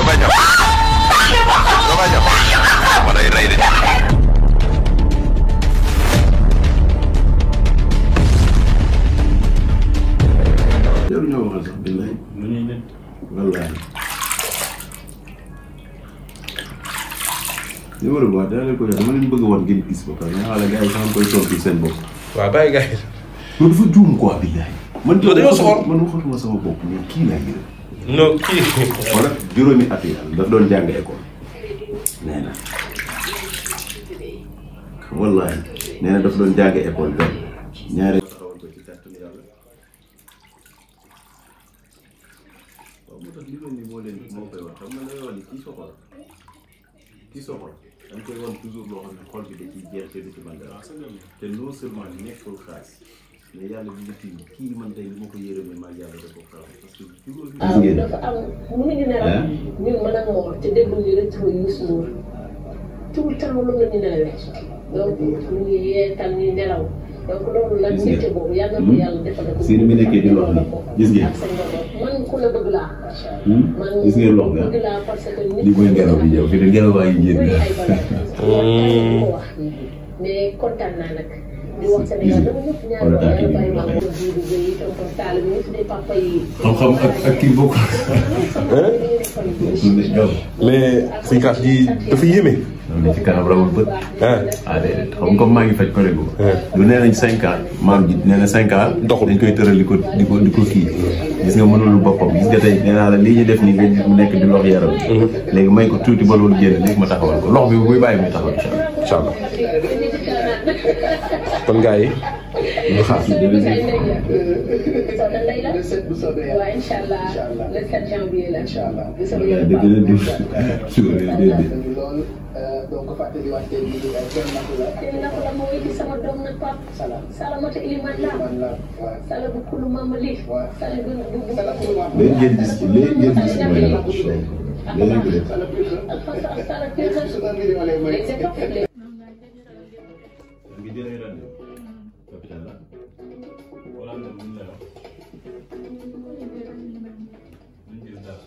bañam nga bañam ma lay rey de yow ñoo waxal sax billahi lu ñuy ne wallahi numéro bi dana leen ko jox dama leen bëgg woon ngeen gis ba pare nga xam ne gars yi sax koy tontu seen bopp waaw bàyyi gars yi loolu dafa juum quoi billahi man dañoo soxor man waxatuma sama bopp mais kii laa gërëm non kii wala juróomi at yàlla daf doon jàng école nee na wallahi nee na daf doon jàng école benn ñaari taxawal ko ci kàttan yàlla waaw moo tax li mel ni moo leen moo koy wax xam nga lay wax ni kii soxor dañ koy wan toujours loo xam ne xol bi da ciy jeex te du ci mën dara te non seulement nekkul xaas mais yàlla bi nga tiim kii man tey li ma ko yërëmee maa yàlla da ko xaar parce que juróomi dafa am mënuñu nelaw ñun mën a moor te déglu ñu rek trop Youssou Ndour tout le temps loolu la ñu nelawee donc ñu ngi yeetal ñu nelaw donc loolu la métier boobu yàlla na ko yàlla defal ko si ni mu nekkee di lox ni gis ngeen man ku la bëgg laa man gis ngeen lox nga bëgg laa parce que nit li mooy ngelaw bi ñëw fi de ngelaw waa ngi génn ko wax mais kontaan naa nag di wax Sénégal dama ñëpp ñaari wax yàlla bàyyi ma ko di yi tonton Tall bi ñu tuddee papa yi xam-xam ak kii bokk mais suñu kaas gi dafa yéeme li ci kanam rawul bët ah déedéet xam nga comme maa ngi faj ko rek du nee nañ 5 ans maam ji nee na 5 ans doxul dañ koy tëral di ko kii gis nga mënul boppam gis nga tey nee naa la lii ñu def nii nga gis mu nekk di lox yaram léegi may ko tuuti ba loolu génn léegi ma taxawal ko lox bi buy bàyyi muy taxawal incha allah kon gars yi ñu xaar si début bi le 7 bu soobee yàlla incha allah le 7 janvier la incha allah dëgg la du donc fàttali waat tey jii kenn naku la mooy ci sama doom nag Pape Salamata Iliman la Sala bu kulu mama li Sala bu léegi ngeen gis mooy la léegi ko def ngi jëlee ren capital la wala am na lu ñu la wax luñ gis dara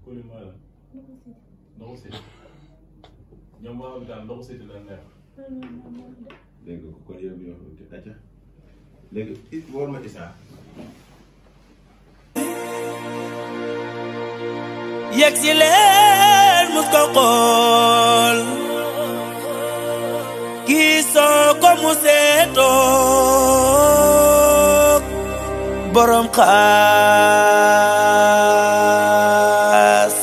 kuli maa la ndoxu siti ñoom waa hôpital ndoxu siti la neex léegi ko kon yow bi wax te acca léegi it woor ma Issa yegg si leen mus ko xool kii soo ko musee toog borom xaas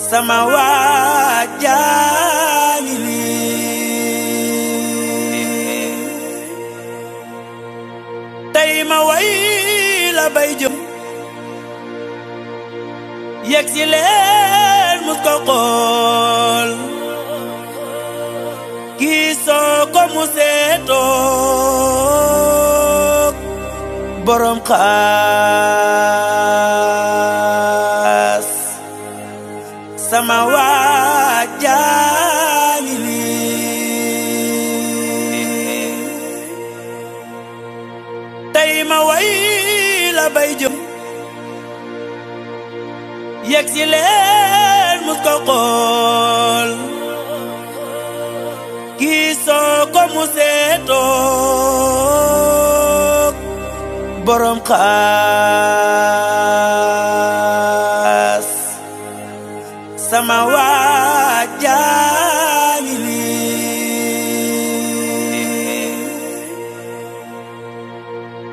sama waa jaani lii tey ma way la bay jëm yegg si leen mus ko xool kii soo ko musee toog borom xaas sama waa jaani lii tey ma way la bay jëm yegg si leen mus ko xool kii soo ko musee toog borom xaas sama waa jaani lii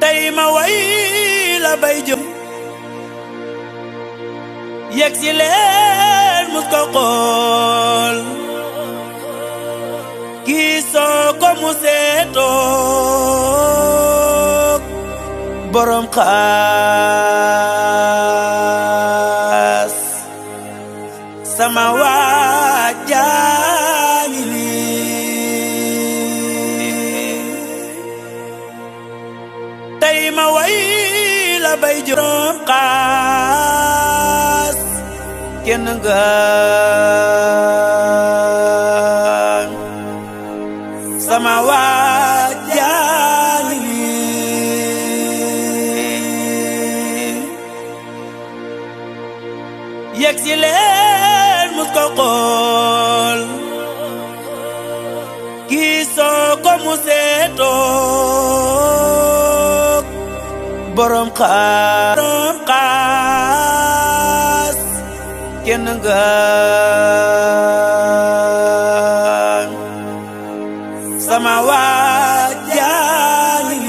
tey ma way la bay jëm yegg si leen mus ko xool kii soo ko musee toog borom xaas sama waa jaani lii tey ma way la bay borom xaas kenn nga sama waa jaani lii yegsi leen mus ko xool kii soo ko musee toog borom xaas kenn nga sama waa jaani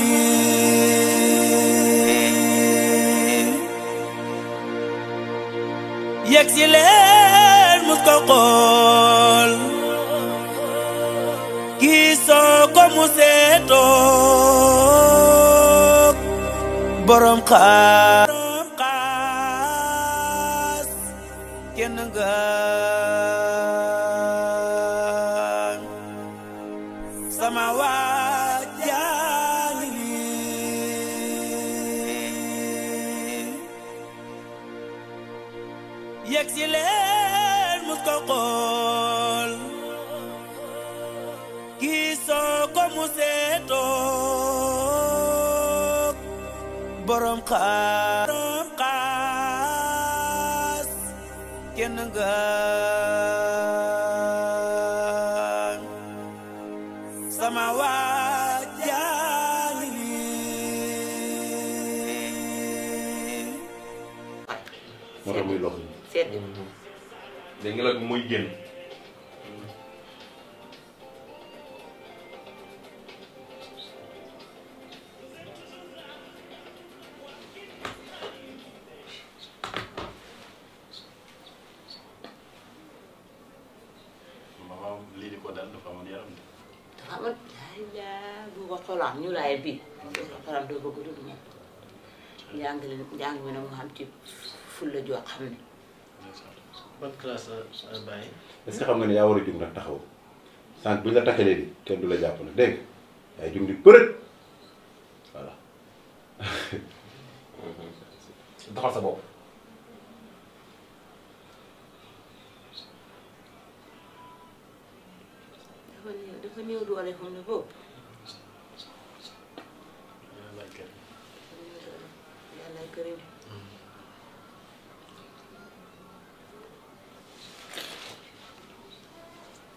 yegsi leen mus ko xool kii soo ko musee toog borom xaas kenn nga sama waa jaani yegsi leen mus ko xool kii soo ko musee toog borom xaas kenn nga sama waa jaani moo tax muy lox seet dégg nga la muy génn maman lii di ko dal dafa amoon yaram de. dafa amat bu ko xolaan ñu laay bi xolaan doo bëgg dund moom njàng mi nag mu xam ci fulla joo xam ne ban classe la bàyyi. est-ce que xam nga ne yaa war a jug nag taxaw sànq bu ñu la takkalee di kenn du la jàpp nag dégg nga yaay jug di përët voilà. doxal sa bopp. dafa néew doole xam ne boobu yàlla kërim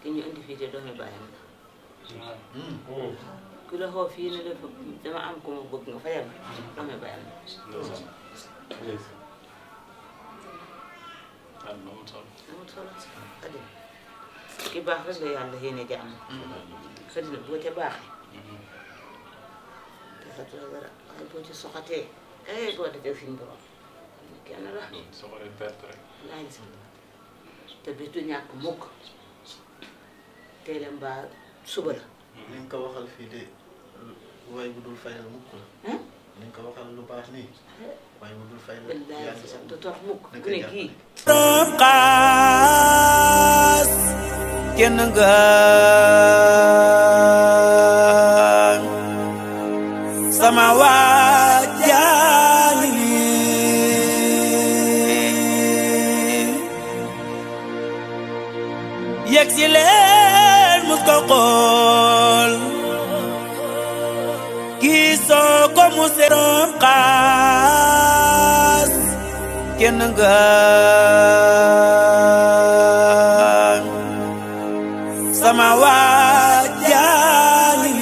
ki ñu indi fii de doomi bàyyam la ku la xoo fii ne dafa dama am ko mu bëgg nga fajal ma doomi bàyyam la amul solo àddina ki baax rek la yàlla yéene jàmm àddina boo ca baaxee te sa dara waaye boo ci soxatee doo dajal suñu borom kenn la soxoree perte rek. laay si te bis du ñàkk mukk tey la mbaa suba la li nga ko waxal fii de waaye bu dul fayal mukk la. li nga ko waxal lu baax nii waaye bu dul fayal. wallaay sax du tox mukk bu ne kii xaas kenn nga sama waa jaani yegsi leen mus ko xool kii soo ko musee xaas kenn nga sama waa jaani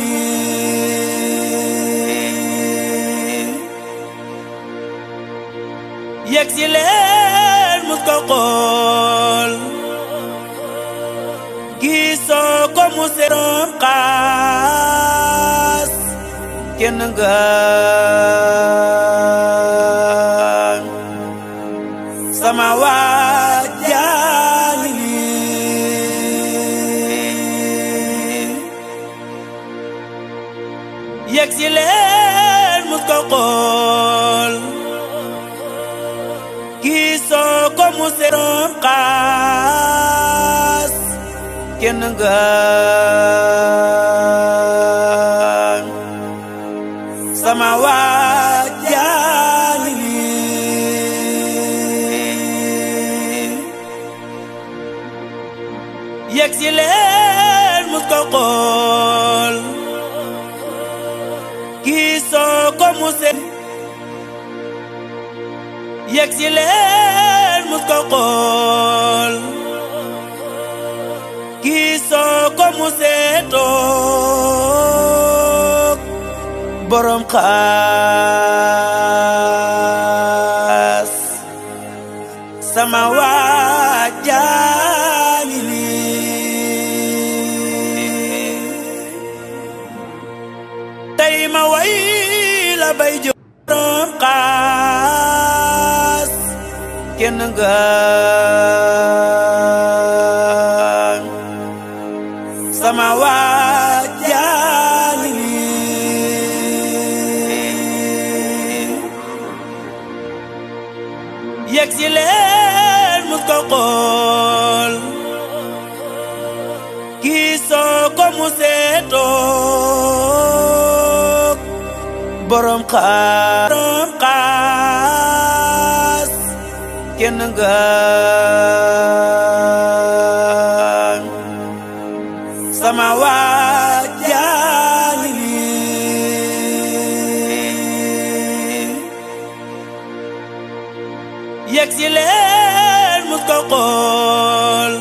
yegsi leen mus ko xool kii soo ko musee xaas kenn nga sama waa jaani yegsi leen mus ko xool kii soo ko musee xaas kenn nga sama waa jaani yegsi leen mus ko xool kii soo ko musee yegsi leen mus ko xool kii soo ko musee toog borom xaas sama waajaani nii tey ma way la bay borom xaas kenn nga sama waajaani nii yegg si leen mus ko xool kii soo ko musee toog borom xaas kenn nga sama waajaani nii yegg si leen mus ko xool